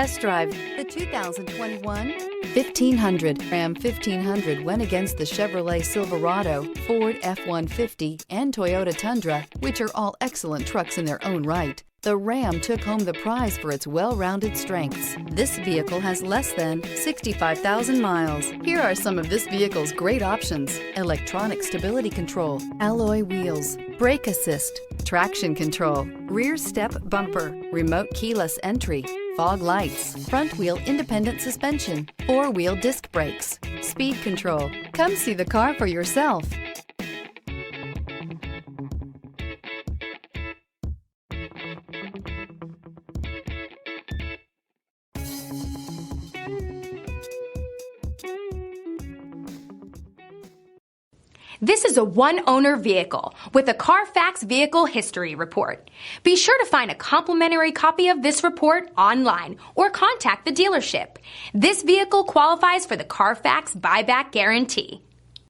test drive the 2021 1500. Ram 1500 went against the Chevrolet Silverado, Ford F-150, and Toyota Tundra, which are all excellent trucks in their own right. The Ram took home the prize for its well-rounded strengths. This vehicle has less than 65,000 miles. Here are some of this vehicle's great options: electronic stability control, alloy wheels, brake assist, traction control, rear step bumper, remote keyless entry, fog lights, front wheel independent suspension, four-wheel disc brakes, speed control. Come see the car for yourself. This is a one-owner vehicle with a CARFAX Vehicle History Report. Be sure to find a complimentary copy of this report online or contact the dealership. This vehicle qualifies for the CARFAX Buyback Guarantee.